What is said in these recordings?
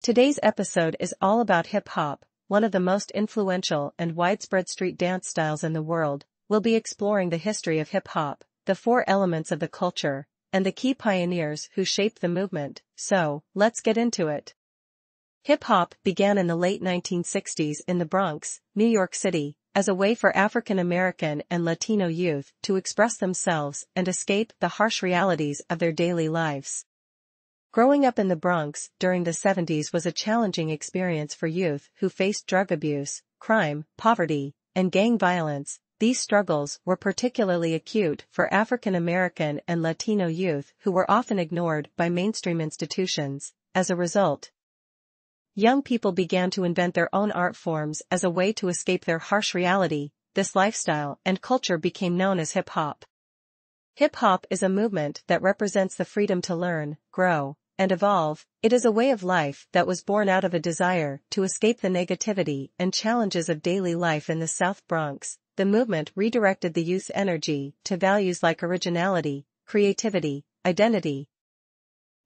Today's episode is all about hip-hop, one of the most influential and widespread street dance styles in the world. We'll be exploring the history of hip-hop, the four elements of the culture, and the key pioneers who shaped the movement. So, let's get into it. Hip-hop began in the late 1960s in the Bronx, New York City, as a way for African American and Latino youth to express themselves and escape the harsh realities of their daily lives. Growing up in the Bronx during the 70s was a challenging experience for youth who faced drug abuse, crime, poverty, and gang violence. These struggles were particularly acute for African American and Latino youth who were often ignored by mainstream institutions. As a result, young people began to invent their own art forms as a way to escape their harsh reality. This lifestyle and culture became known as hip-hop. Hip-hop is a movement that represents the freedom to learn, grow, and evolve. It is a way of life that was born out of a desire to escape the negativity and challenges of daily life in the South Bronx. The movement redirected the youth's energy to values like originality, creativity, identity,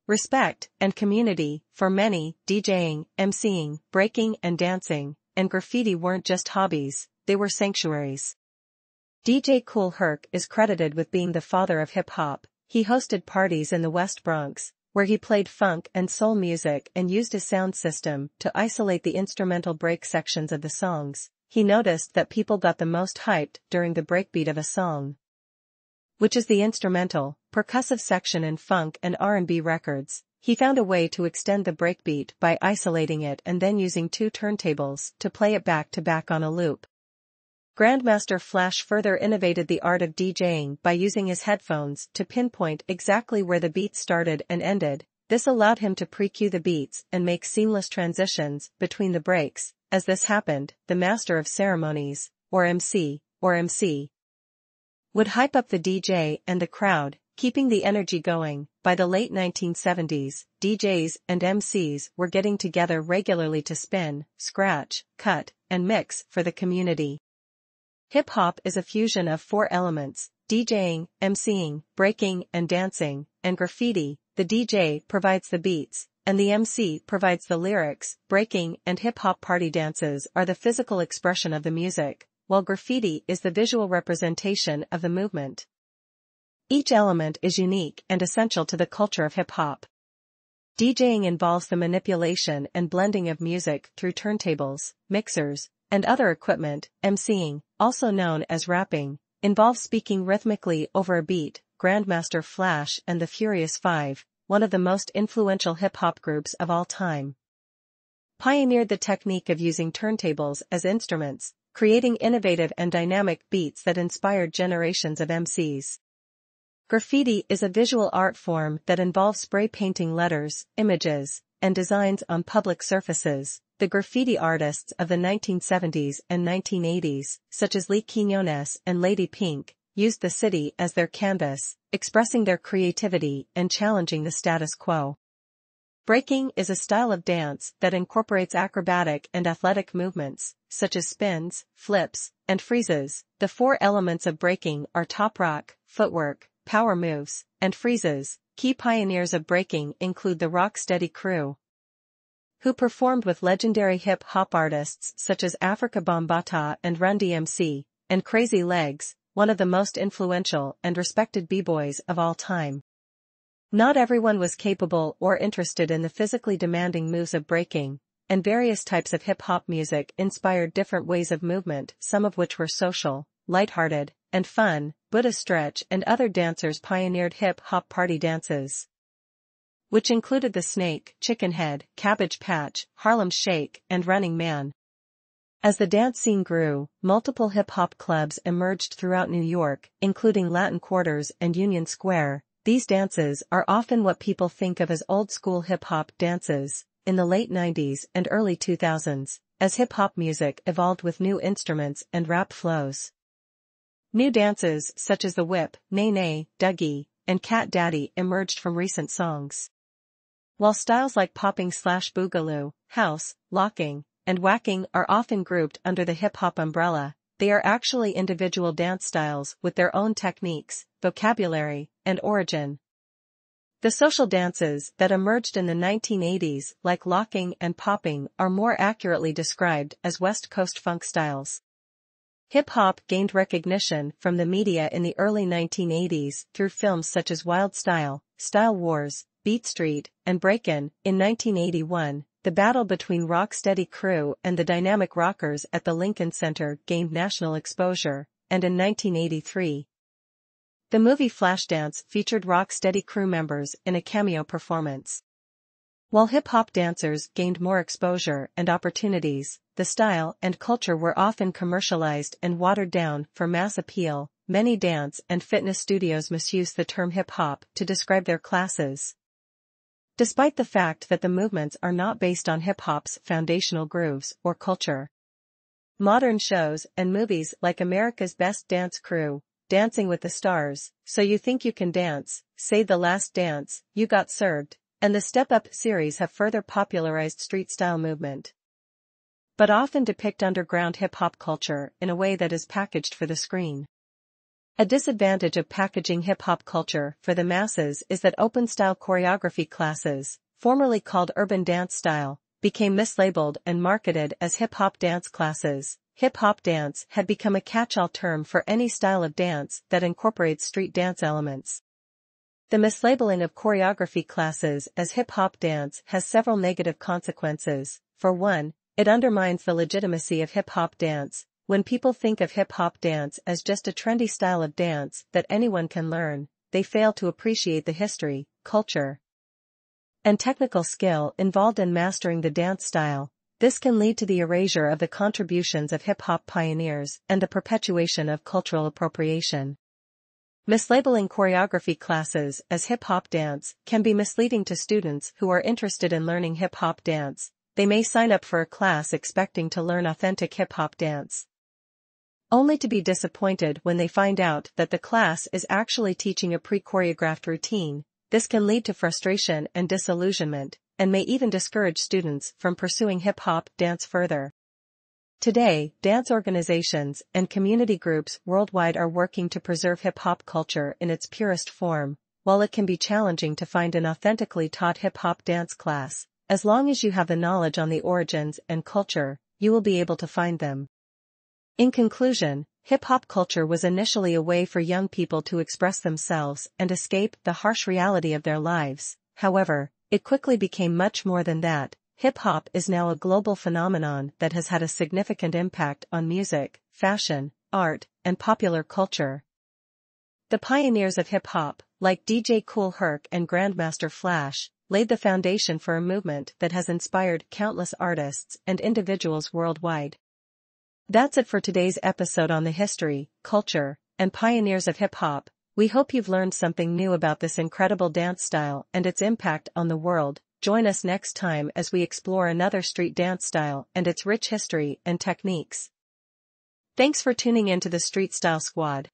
respect, and community. For many, DJing, MCing, breaking and dancing, and graffiti weren't just hobbies, they were sanctuaries. DJ Kool Herc is credited with being the father of hip-hop. He hosted parties in the West Bronx, where he played funk and soul music and used his sound system to isolate the instrumental break sections of the songs. He noticed that people got the most hyped during the breakbeat of a song, which is the instrumental, percussive section in funk and R&B records. He found a way to extend the breakbeat by isolating it and then using two turntables to play it back to back on a loop. Grandmaster Flash further innovated the art of DJing by using his headphones to pinpoint exactly where the beat started and ended. This allowed him to pre-cue the beats and make seamless transitions between the breaks. As this happened, the master of ceremonies, or MC, would hype up the DJ and the crowd, keeping the energy going. By the late 1970s, DJs and MCs were getting together regularly to spin, scratch, cut, and mix for the community. Hip-hop is a fusion of four elements: DJing, MCing, breaking and dancing, and graffiti. The DJ provides the beats, and the MC provides the lyrics. Breaking and hip-hop party dances are the physical expression of the music, while graffiti is the visual representation of the movement. Each element is unique and essential to the culture of hip-hop. DJing involves the manipulation and blending of music through turntables, mixers, and other equipment. MCing, also known as rapping, involves speaking rhythmically over a beat. Grandmaster Flash and the Furious Five, one of the most influential hip-hop groups of all time, pioneered the technique of using turntables as instruments, creating innovative and dynamic beats that inspired generations of MCs. Graffiti is a visual art form that involves spray painting letters, images, and designs on public surfaces. The graffiti artists of the 1970s and 1980s, such as Lee Quinones and Lady Pink, used the city as their canvas, expressing their creativity and challenging the status quo. Breaking is a style of dance that incorporates acrobatic and athletic movements, such as spins, flips, and freezes. The four elements of breaking are top rock, footwork, power moves, and freezes. Key pioneers of breaking include the Rocksteady crew, who performed with legendary hip-hop artists such as Afrika Bambaataa and Run DMC, and Crazy Legs, one of the most influential and respected b-boys of all time. Not everyone was capable or interested in the physically demanding moves of breaking, and various types of hip-hop music inspired different ways of movement, some of which were social, lighthearted, and fun. Buddha Stretch and other dancers pioneered hip-hop party dances, which included the Snake, Chicken Head, Cabbage Patch, Harlem Shake, and Running Man. As the dance scene grew, multiple hip-hop clubs emerged throughout New York, including Latin Quarters and Union Square. These dances are often what people think of as old-school hip-hop dances. In the late 90s and early 2000s, as hip-hop music evolved with new instruments and rap flows, new dances such as the whip, nay-nay, Dougie, and Cat Daddy emerged from recent songs. While styles like popping/boogaloo, house, locking, and whacking are often grouped under the hip-hop umbrella, they are actually individual dance styles with their own techniques, vocabulary, and origin. The social dances that emerged in the 1980s, like locking and popping, are more accurately described as West Coast funk styles. Hip-hop gained recognition from the media in the early 1980s through films such as Wild Style, Style Wars, Beat Street, and Breakin'. In 1981, the battle between Rocksteady Crew and the Dynamic Rockers at the Lincoln Center gained national exposure, and in 1983, the movie Flashdance featured Rocksteady Crew members in a cameo performance. While hip-hop dancers gained more exposure and opportunities, the style and culture were often commercialized and watered down for mass appeal. Many dance and fitness studios misuse the term hip-hop to describe their classes, despite the fact that the movements are not based on hip-hop's foundational grooves or culture. Modern shows and movies like America's Best Dance Crew, Dancing with the Stars, So You Think You Can Dance, Say the Last Dance, You Got Served, and the Step Up series have further popularized street-style movement, but often depict underground hip-hop culture in a way that is packaged for the screen. A disadvantage of packaging hip-hop culture for the masses is that open-style choreography classes, formerly called urban dance style, became mislabeled and marketed as hip-hop dance classes. Hip-hop dance had become a catch-all term for any style of dance that incorporates street dance elements. The mislabeling of choreography classes as hip-hop dance has several negative consequences. For one, it undermines the legitimacy of hip-hop dance. When people think of hip-hop dance as just a trendy style of dance that anyone can learn, they fail to appreciate the history, culture, and technical skill involved in mastering the dance style. This can lead to the erasure of the contributions of hip-hop pioneers and the perpetuation of cultural appropriation. Mislabeling choreography classes as hip-hop dance can be misleading to students who are interested in learning hip-hop dance. They may sign up for a class expecting to learn authentic hip-hop dance, only to be disappointed when they find out that the class is actually teaching a pre-choreographed routine. This can lead to frustration and disillusionment, and may even discourage students from pursuing hip-hop dance further. Today, dance organizations and community groups worldwide are working to preserve hip-hop culture in its purest form. While it can be challenging to find an authentically taught hip-hop dance class, as long as you have the knowledge on the origins and culture, you will be able to find them. In conclusion, hip-hop culture was initially a way for young people to express themselves and escape the harsh reality of their lives. However, it quickly became much more than that. Hip-hop is now a global phenomenon that has had a significant impact on music, fashion, art, and popular culture. The pioneers of hip-hop, like DJ Kool Herc and Grandmaster Flash, laid the foundation for a movement that has inspired countless artists and individuals worldwide. That's it for today's episode on the history, culture, and pioneers of hip-hop. We hope you've learned something new about this incredible dance style and its impact on the world. Join us next time as we explore another street dance style and its rich history and techniques. Thanks for tuning in to the Street Style Squad.